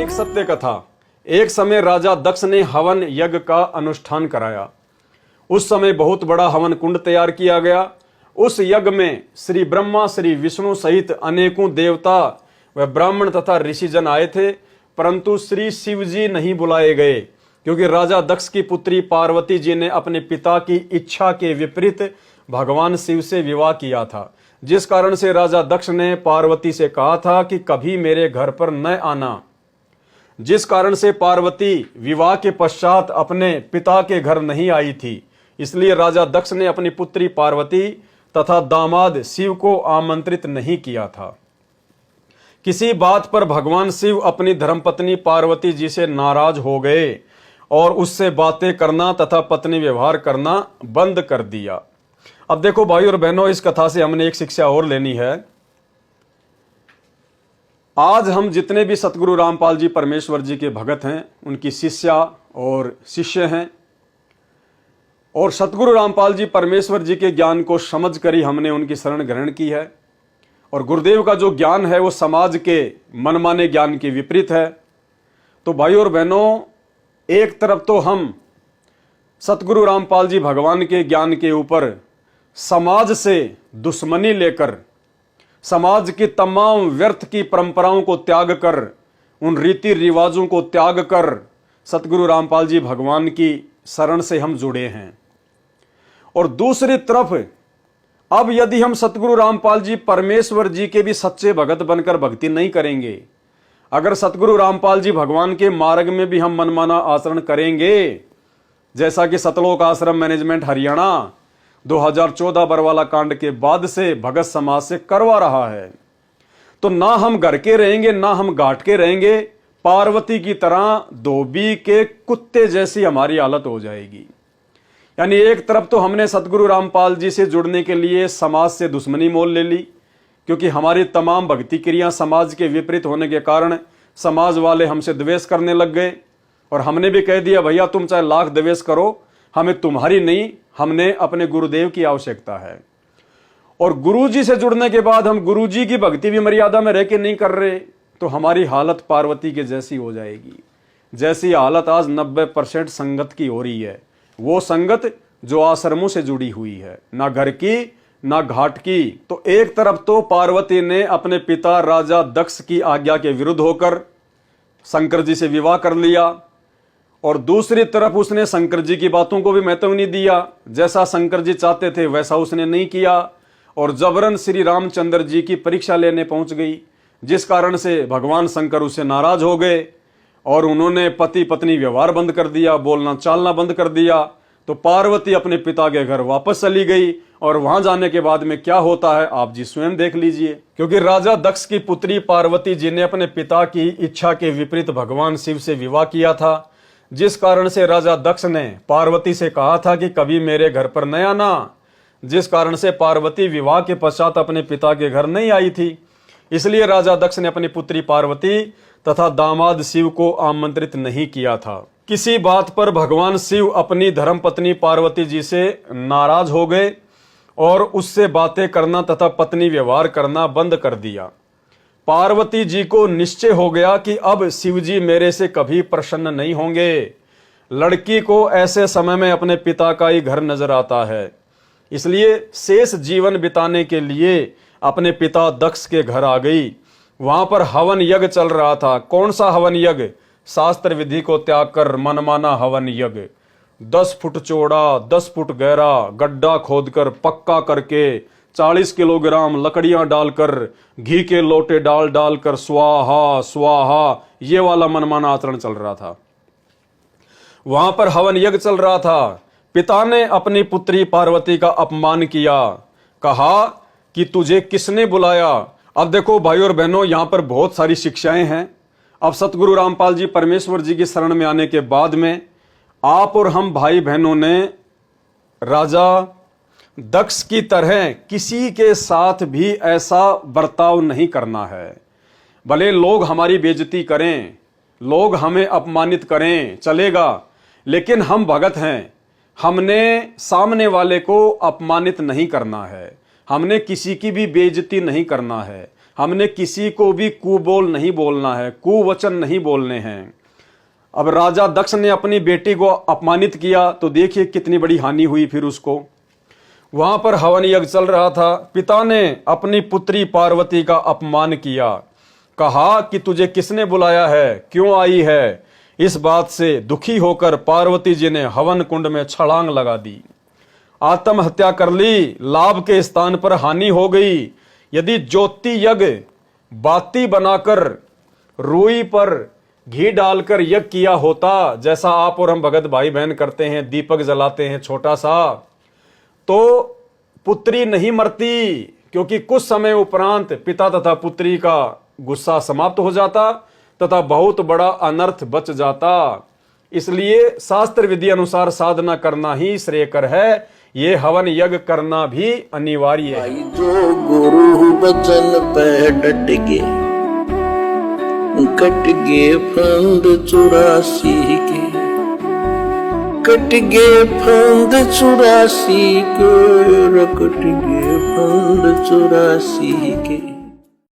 एक सत्य कथा। एक समय राजा दक्ष ने हवन यज्ञ का अनुष्ठान कराया। उस समय बहुत बड़ा हवन कुंड तैयार किया गया। उस यज्ञ में श्री ब्रह्मा, श्री विष्णु सहित अनेकों देवता व ब्राह्मण तथा ऋषिजन आए थे, परंतु श्री शिव जी नहीं बुलाए गए, क्योंकि राजा दक्ष की पुत्री पार्वती जी ने अपने पिता की इच्छा के विपरीत भगवान शिव से विवाह किया था। जिस कारण से राजा दक्ष ने पार्वती से कहा था कि कभी मेरे घर पर न आना। जिस कारण से पार्वती विवाह के पश्चात अपने पिता के घर नहीं आई थी, इसलिए राजा दक्ष ने अपनी पुत्री पार्वती तथा दामाद शिव को आमंत्रित नहीं किया था। किसी बात पर भगवान शिव अपनी धर्मपत्नी पार्वती जी से नाराज हो गए और उससे बातें करना तथा पत्नी व्यवहार करना बंद कर दिया। अब देखो भाई और बहनों, इस कथा से हमने एक शिक्षा और लेनी है। आज हम जितने भी सतगुरु रामपाल जी परमेश्वर जी के भगत हैं, उनकी शिष्या और शिष्य हैं, और सतगुरु रामपाल जी परमेश्वर जी के ज्ञान को समझ कर ही हमने उनकी शरण ग्रहण की है। और गुरुदेव का जो ज्ञान है वो समाज के मनमाने ज्ञान के विपरीत है। तो भाई और बहनों, एक तरफ तो हम सतगुरु रामपाल जी भगवान के ज्ञान के ऊपर समाज से दुश्मनी लेकर, समाज की तमाम व्यर्थ की परंपराओं को त्याग कर, उन रीति रिवाजों को त्याग कर सतगुरु रामपाल जी भगवान की शरण से हम जुड़े हैं। और दूसरी तरफ अब यदि हम सतगुरु रामपाल जी परमेश्वर जी के भी सच्चे भगत बनकर भक्ति नहीं करेंगे, अगर सतगुरु रामपाल जी भगवान के मार्ग में भी हम मनमाना आचरण करेंगे, जैसा कि सतलोक आश्रम मैनेजमेंट हरियाणा 2014 बरवाला कांड के बाद से भगत समाज से करवा रहा है, तो ना हम घर के रहेंगे ना हम घाट के रहेंगे। पार्वती की तरह धोबी के कुत्ते जैसी हमारी हालत हो जाएगी। यानी एक तरफ तो हमने सतगुरु रामपाल जी से जुड़ने के लिए समाज से दुश्मनी मोल ले ली, क्योंकि हमारी तमाम भक्ति क्रिया समाज के विपरीत होने के कारण समाज वाले हमसे द्वेष करने लग गए। और हमने भी कह दिया, भैया तुम चाहे लाख द्वेष करो, हमें तुम्हारी नहीं, हमने अपने गुरुदेव की आवश्यकता है। और गुरुजी से जुड़ने के बाद हम गुरुजी की भक्ति भी मर्यादा में रह के नहीं कर रहे, तो हमारी हालत पार्वती के जैसी हो जाएगी। जैसी हालत आज 90% संगत की हो रही है, वो संगत जो आश्रमों से जुड़ी हुई है, ना घर की ना घाट की। तो एक तरफ तो पार्वती ने अपने पिता राजा दक्ष की आज्ञा के विरुद्ध होकर शंकर जी से विवाह कर लिया, और दूसरी तरफ उसने शंकर जी की बातों को भी महत्व नहीं दिया। जैसा शंकर जी चाहते थे वैसा उसने नहीं किया, और जबरन श्री रामचंद्र जी की परीक्षा लेने पहुंच गई, जिस कारण से भगवान शंकर उससे नाराज हो गए और उन्होंने पति पत्नी व्यवहार बंद कर दिया, बोलना चालना बंद कर दिया। तो पार्वती अपने पिता के घर वापस चली गई, और वहां जाने के बाद में क्या होता है आप जी स्वयं देख लीजिए। क्योंकि राजा दक्ष की पुत्री पार्वती जी ने अपने पिता की इच्छा के विपरीत भगवान शिव से विवाह किया था, जिस कारण से राजा दक्ष ने पार्वती से कहा था कि कभी मेरे घर पर न आना। जिस कारण से पार्वती विवाह के पश्चात अपने पिता के घर नहीं आई थी, इसलिए राजा दक्ष ने अपनी पुत्री पार्वती तथा दामाद शिव को आमंत्रित नहीं किया था। किसी बात पर भगवान शिव अपनी धर्मपत्नी पार्वती जी से नाराज हो गए और उससे बातें करना तथा पत्नी व्यवहार करना बंद कर दिया। पार्वती जी को निश्चय हो गया कि अब शिव जी मेरे से कभी प्रसन्न नहीं होंगे। लड़की को ऐसे समय में अपने पिता का ही घर नजर आता है, इसलिए शेष जीवन बिताने के लिए अपने पिता दक्ष के घर आ गई। वहां पर हवन यज्ञ चल रहा था। कौन सा हवन यज्ञ? शास्त्र विधि को त्याग कर मनमाना हवन यज्ञ। 10 फुट चौड़ा 10 फुट गहरा गड्ढा खोदकर पक्का करके 40 किलोग्राम लकड़ियां डालकर घी के लोटे डाल डालकर स्वाहा स्वाहा, ये वाला मनमाना आचरण चल रहा था। वहां पर हवन यज्ञ चल रहा था। पिता ने अपनी पुत्री पार्वती का अपमान किया, कहा कि तुझे किसने बुलाया। अब देखो भाई और बहनों, यहां पर बहुत सारी शिक्षाएं हैं। अब सतगुरु रामपाल जी परमेश्वर जी की शरण में आने के बाद में आप और हम भाई बहनों ने राजा दक्ष की तरह किसी के साथ भी ऐसा बर्ताव नहीं करना है। भले लोग हमारी बेइज्जती करें, लोग हमें अपमानित करें, चलेगा, लेकिन हम भगत हैं। हमने सामने वाले को अपमानित नहीं करना है, हमने किसी की भी बेइज्जती नहीं करना है, हमने किसी को भी कुबोल नहीं बोलना है, कुवचन नहीं बोलने हैं। अब राजा दक्ष ने अपनी बेटी को अपमानित किया तो देखिए कितनी बड़ी हानि हुई फिर उसको। वहां पर हवन यज्ञ चल रहा था, पिता ने अपनी पुत्री पार्वती का अपमान किया, कहा कि तुझे किसने बुलाया है, क्यों आई है। इस बात से दुखी होकर पार्वती जी ने हवन कुंड में छलांग लगा दी, आत्महत्या कर ली। लाभ के स्थान पर हानि हो गई। यदि ज्योति यज्ञ बाती बनाकर रुई पर घी डालकर यज्ञ किया होता, जैसा आप और हम भगत भाई बहन करते हैं, दीपक जलाते हैं छोटा सा, तो पुत्री नहीं मरती, क्योंकि कुछ समय उपरांत पिता तथा पुत्री का गुस्सा समाप्त हो जाता तथा बहुत बड़ा अनर्थ बच जाता। इसलिए शास्त्र विधि अनुसार साधना करना ही श्रेयकर है। ये हवन यज्ञ करना भी अनिवार्य है। जो गुरु बचन पे डट गे, कट गे फंद 84 के, कट गे फंद 84 के, कट गे फंद 84 के।